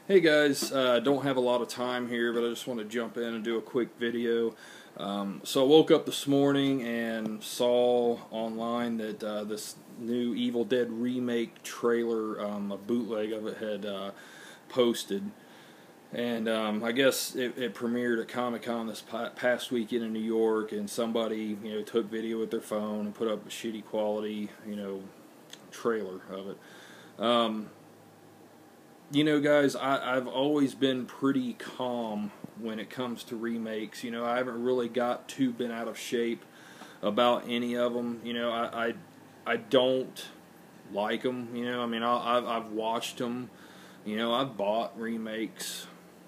Hey guys, don't have a lot of time here, but I just want to jump in and do a quick video. So I woke up this morning and saw online that this new Evil Dead remake trailer, a bootleg of it, had posted. And I guess it premiered at Comic-Con this past weekend in New York, and somebody, took video with their phone and put up a shitty quality, trailer of it. Guys, I've always been pretty calm when it comes to remakes. I haven't really got too bent out of shape about any of them. I don't like them. I've watched them. I've bought remakes,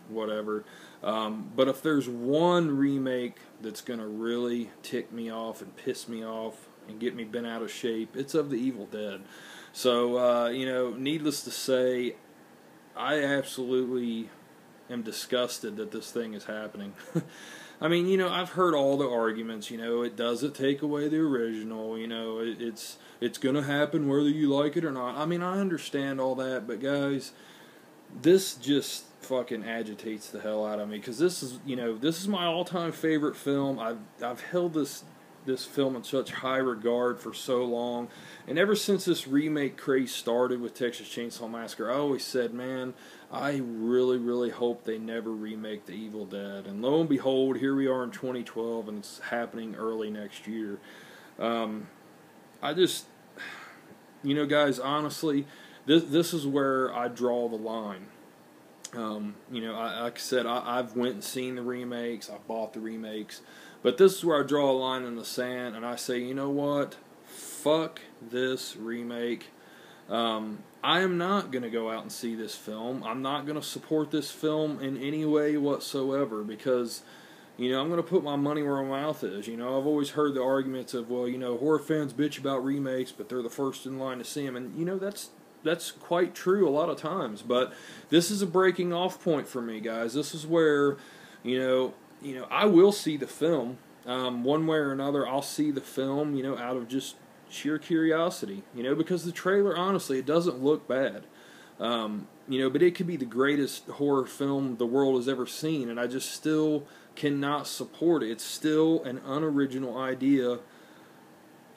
whatever. But if there's one remake that's going to really tick me off and piss me off and get me bent out of shape, it's of the Evil Dead. So, needless to say, I absolutely am disgusted that this thing is happening. I've heard all the arguments. It doesn't take away the original. It's going to happen whether you like it or not. I understand all that, but guys, this just fucking agitates the hell out of me, because this is my all-time favorite film. I've held this film in such high regard for so long, and ever since this remake craze started with Texas Chainsaw Massacre, I always said, man, I really, really hope they never remake The Evil Dead. And lo and behold, here we are in 2012, and it's happening early next year. Guys, honestly, this is where I draw the line. Like I said, I've went and seen the remakes, I've bought the remakes, but this is where I draw a line in the sand, and I say, you know what, fuck this remake. I am not going to go out and see this film. I'm not going to support this film in any way whatsoever, because, I'm going to put my money where my mouth is. I've always heard the arguments of, well, horror fans bitch about remakes, but they're the first in line to see them, and, that's quite true a lot of times, but this is a breaking off point for me, guys. This is where, I will see the film, one way or another. I'll see the film, out of just sheer curiosity, because the trailer, honestly, it doesn't look bad, but it could be the greatest horror film the world has ever seen, and I just still cannot support it. It's still an unoriginal idea.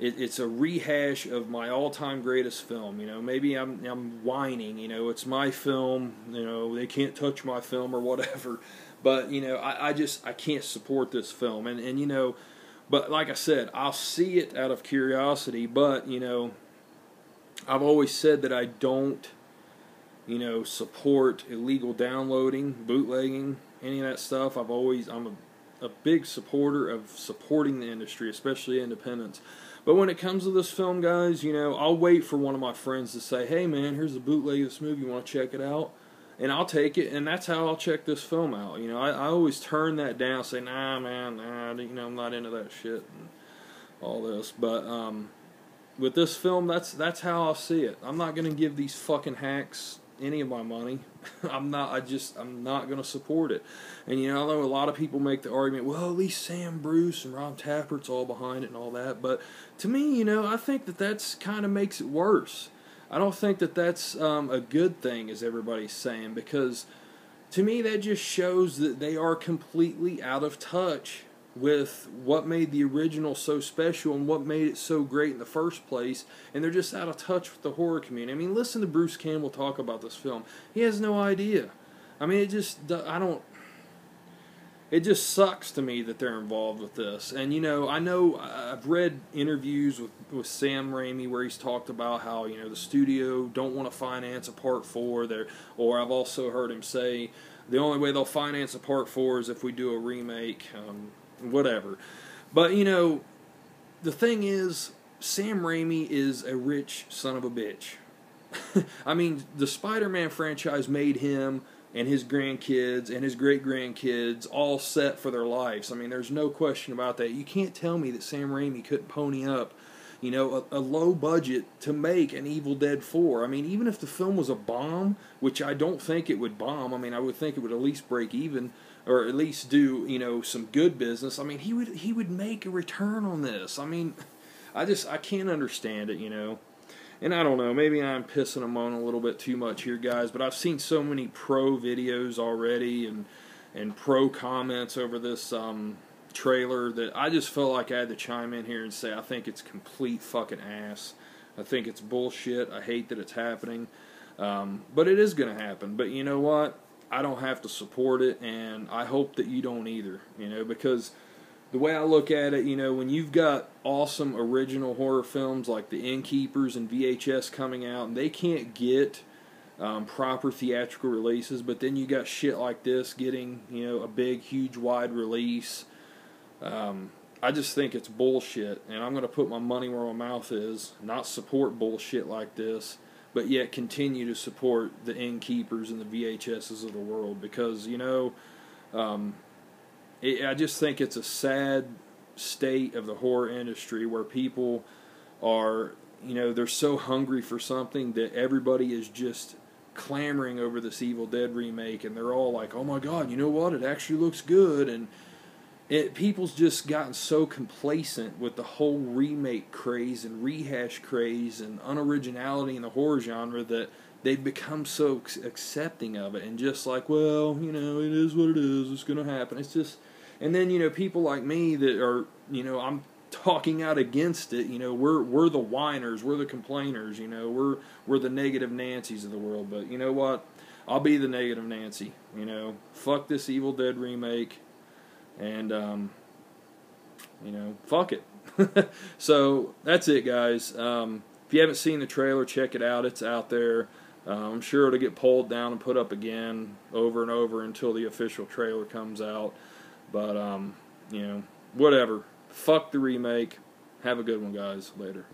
It's a rehash of my all-time greatest film. Maybe I'm whining. It's my film. They can't touch my film or whatever. But I can't support this film. And but like I said, I'll see it out of curiosity. But I've always said that I don't support illegal downloading, bootlegging, any of that stuff. I'm a big supporter of supporting the industry, especially independents. But when it comes to this film, guys, I'll wait for one of my friends to say, hey man, here's the bootleg of this movie, you want to check it out? And I'll take it, and that's how I'll check this film out. I always turn that down, say, nah man, nah, I'm not into that shit and all this. But with this film, that's how I'll see it. I'm not going to give these fucking hacks any of my money. I'm not going to support it. And I know a lot of people make the argument, well, at least Sam Bruce and Rob Tappert's all behind it and all that, but to me, I think that's kind of makes it worse. I don't think that's a good thing, as everybody's saying, because to me that just shows that they are completely out of touch with what made the original so special and what made it so great in the first place, and they're just out of touch with the horror community. Listen to Bruce Campbell talk about this film. He has no idea. It just sucks to me that they're involved with this. And I know I've read interviews with Sam Raimi where he's talked about how the studio don't want to finance a part 4 there, or I've also heard him say the only way they'll finance a part 4 is if we do a remake. Whatever. But, the thing is, Sam Raimi is a rich son of a bitch. The Spider-Man franchise made him and his grandkids and his great-grandkids all set for their lives. There's no question about that. You can't tell me that Sam Raimi couldn't pony up, a low budget to make an Evil Dead 4. Even if the film was a bomb, which I don't think it would bomb, I would think it would at least break even, or at least do, some good business. He would make a return on this. I can't understand it, and I don't know, maybe I'm pissing them on a little bit too much here, guys, but I've seen so many pro videos already and pro comments over this trailer that I just felt like I had to chime in here and say I think it's complete fucking ass. I think it's bullshit. I hate that it's happening. But it is going to happen. But you know what? I don't have to support it, and I hope that you don't either, because the way I look at it, when you've got awesome original horror films like The Innkeepers and VHS coming out, and they can't get proper theatrical releases, but then you got shit like this getting, a big, huge, wide release. I just think it's bullshit, and I'm going to put my money where my mouth is, not support bullshit like this, but yet continue to support the Innkeepers and the VHSs of the world, because, I just think it's a sad state of the horror industry where people are, they're so hungry for something that everybody is just clamoring over this Evil Dead remake, and they're all like, oh my god, you know what, it actually looks good, and people's just gotten so complacent with the whole remake craze and rehash craze and unoriginality in the horror genre that they've become so accepting of it and just like, well, it is what it is, it's going to happen. It's just, and then, people like me that are, I'm talking out against it, we're the whiners, we're the complainers, we're the negative Nancys of the world, but you know what, I'll be the negative Nancy, fuck this Evil Dead remake. And, fuck it. So, that's it, guys. If you haven't seen the trailer, check it out. It's out there. I'm sure it'll get pulled down and put up again over and over until the official trailer comes out. But, whatever. Fuck the remake. Have a good one, guys. Later.